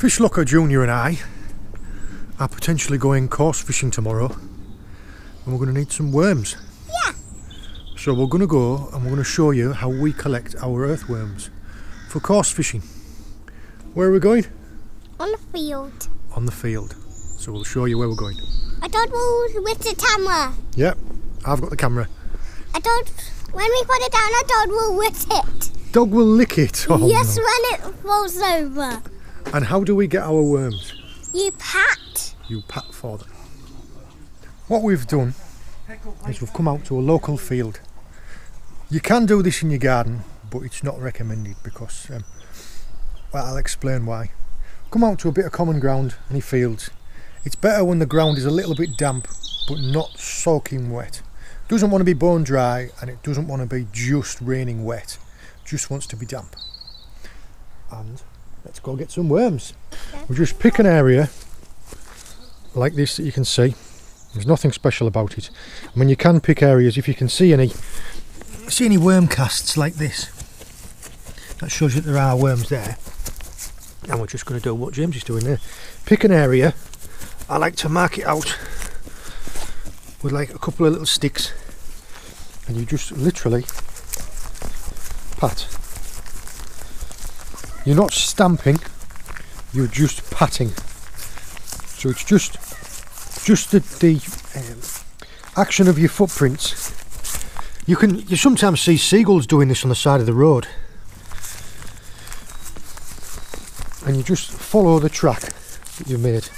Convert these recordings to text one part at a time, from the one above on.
Fish Locker Junior and I are potentially going coarse fishing tomorrow, and we're going to need some worms. Yeah. So we're going to go and we're going to show you how we collect our earthworms for coarse fishing. Where are we going? On the field. On the field. So we'll show you where we're going. I thought we were with the camera. Yep, I've got the camera. I thought when we put it down, I thought we'll with it. Dog will lick it. Oh, yes, no. when it falls over. And how do we get our worms? You pat. You pat for them. What we've done is we've come out to a local field. You can do this in your garden, but it's not recommended because, well, I'll explain why. Come out to a bit of common ground, any fields. It's better when the ground is a little bit damp, but not soaking wet. It doesn't want to be bone dry, and it doesn't want to be just raining wet. It just wants to be damp. And let's go get some worms. We'll just pick an area like this that you can see. There's nothing special about it. I mean, you can pick areas if you can see any worm casts like this. That shows you that there are worms there. And we're just going to do what James is doing there. Pick an area. I like to mark it out with like a couple of little sticks, and you just literally pat. You're not stamping, you're just patting. So it's just the action of your footprints. You sometimes see seagulls doing this on the side of the road, and you just follow the track that you've made.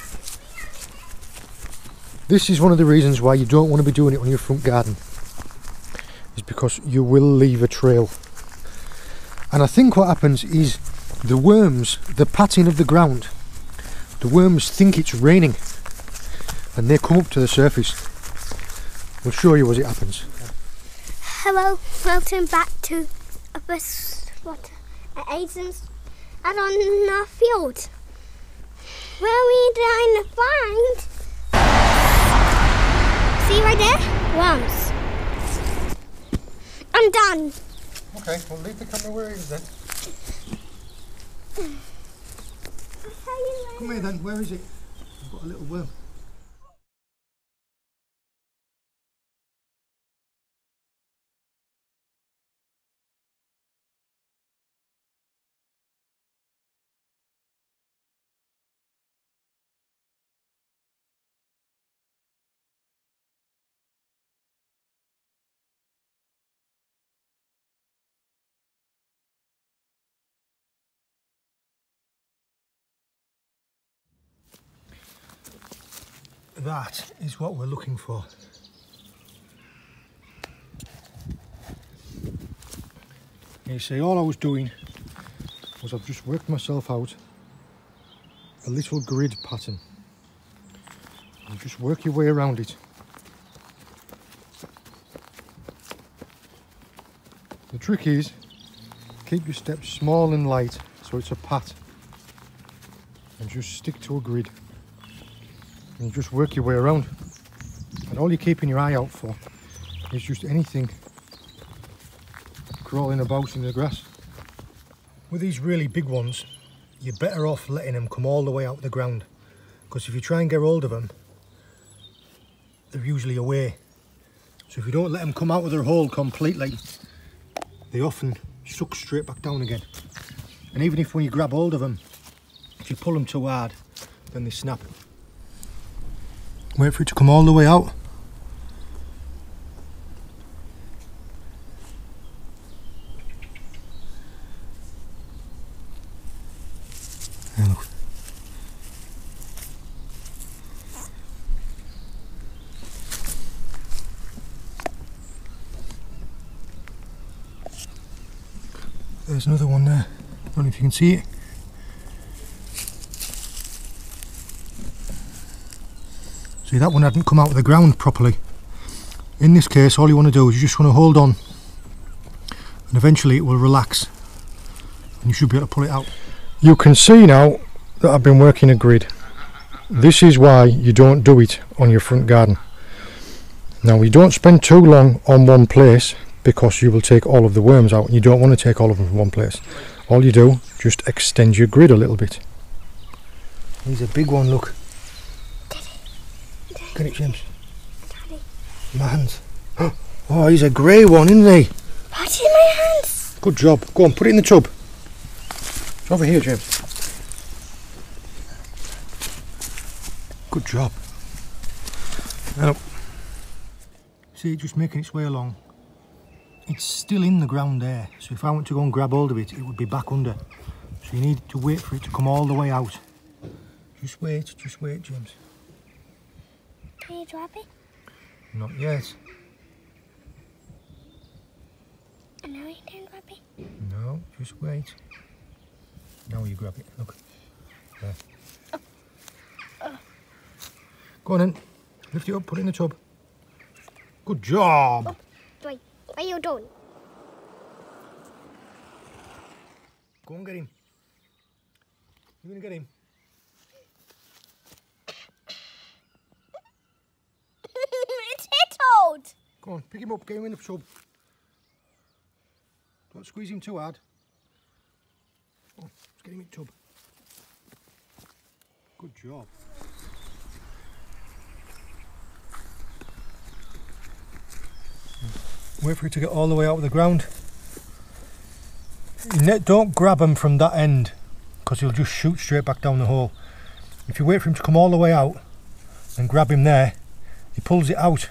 This is one of the reasons why you don't want to be doing it on your front garden, is because you will leave a trail. And I think what happens is the worms, the patting of the ground, the worms think it's raining and they come up to the surface. We'll show you as it happens. Hello, welcome back to a bus spot at Aiden's and on our field. Where we trying to find? See right there? Worms. I'm done. Okay, we'll leave the camera where it is then. Come here then, where is it? I've got a little worm. That is what we're looking for. You see, all I was doing was I've just worked myself out a little grid pattern. You just work your way around it. The trick is keep your steps small and light so it's a pat, and just stick to a grid. And just work your way around, and all you're keeping your eye out for is just anything crawling about in the grass. With these really big ones, you're better off letting them come all the way out the ground, because if you try and get hold of them, they're usually away. So if you don't let them come out of their hole completely, they often suck straight back down again. And even if when you grab hold of them, if you pull them too hard, then they snap. Wait for it to come all the way out. There, look. There's another one there. I don't know if you can see it. See, that one hadn't come out of the ground properly. In this case, all you want to do is you just want to hold on, and eventually it will relax and you should be able to pull it out. You can see now that I've been working a grid. This is why you don't do it on your front garden. Now, you don't spend too long on one place because you will take all of the worms out, and you don't want to take all of them from one place. All you do, just extend your grid a little bit. He's a big one, look. Daddy. Get it, James. Daddy. My hands. Oh, he's a grey one, isn't he? What's in my hands? Good job. Go on, put it in the tub. It's over here, James. Good job. Now, see it just making its way along. It's still in the ground there, so if I want to go and grab hold of it, it would be back under. So you need to wait for it to come all the way out. Just wait, James. Can you drop it? Not yet. And now you can grab it? No, just wait. Now you grab it, look. There. Go on then. Lift it up, put it in the tub. Good job. Wait, are you done? Go and get him. You gonna get him? It's hittled! Go on, pick him up, get him in the tub. Don't squeeze him too hard. Oh, let's get him in the tub. Good job. Wait for it to get all the way out of the ground. Don't grab him from that end, because he'll just shoot straight back down the hole. If you wait for him to come all the way out and grab him there, he pulls it out.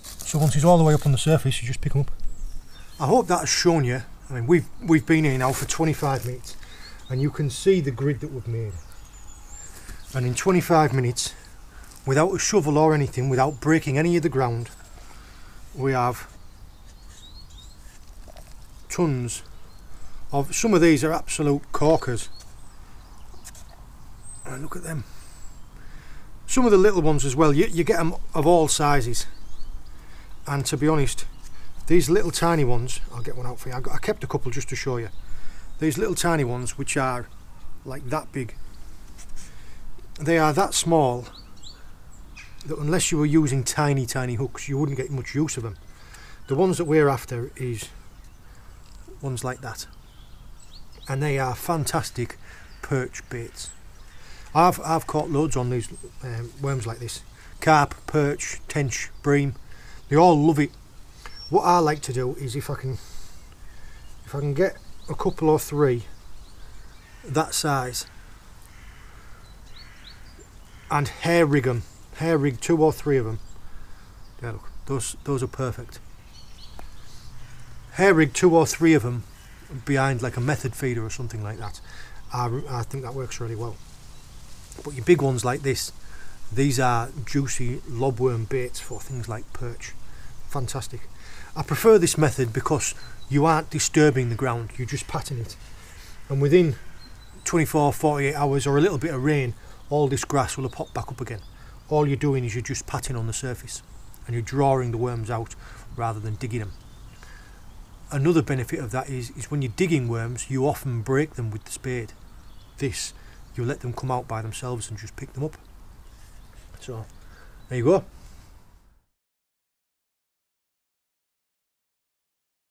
So once he's all the way up on the surface, you just pick him up. I hope that has shown you. I mean, we've been here now for 25 minutes, and you can see the grid that we've made. And in 25 minutes, without a shovel or anything, without breaking any of the ground, we have tons of, some of these are absolute corkers. And look at them. Some of the little ones as well, you get them of all sizes. And to be honest, these little tiny ones, I'll get one out for you. I kept a couple just to show you. These little tiny ones, which are like that big, they are that small that unless you were using tiny hooks, you wouldn't get much use of them. The ones that we're after is ones like that, and they are fantastic perch baits. I've caught loads on these worms like this. Carp, perch, tench, bream, they all love it. What I like to do is if I can get a couple or three that size and hair rig 2 or 3 of them. Yeah, look, those are perfect. Hair rig 2 or 3 of them behind like a method feeder or something like that. I think that works really well. But your big ones like this, these are juicy lobworm baits for things like perch. Fantastic. I prefer this method because you aren't disturbing the ground, you're just patting it. And within 24, 48 hours or a little bit of rain, all this grass will have popped back up again. All you're doing is you're just patting on the surface and you're drawing the worms out rather than digging them. Another benefit of that is when you're digging worms, you often break them with the spade. This, you let them come out by themselves and just pick them up. So, there you go.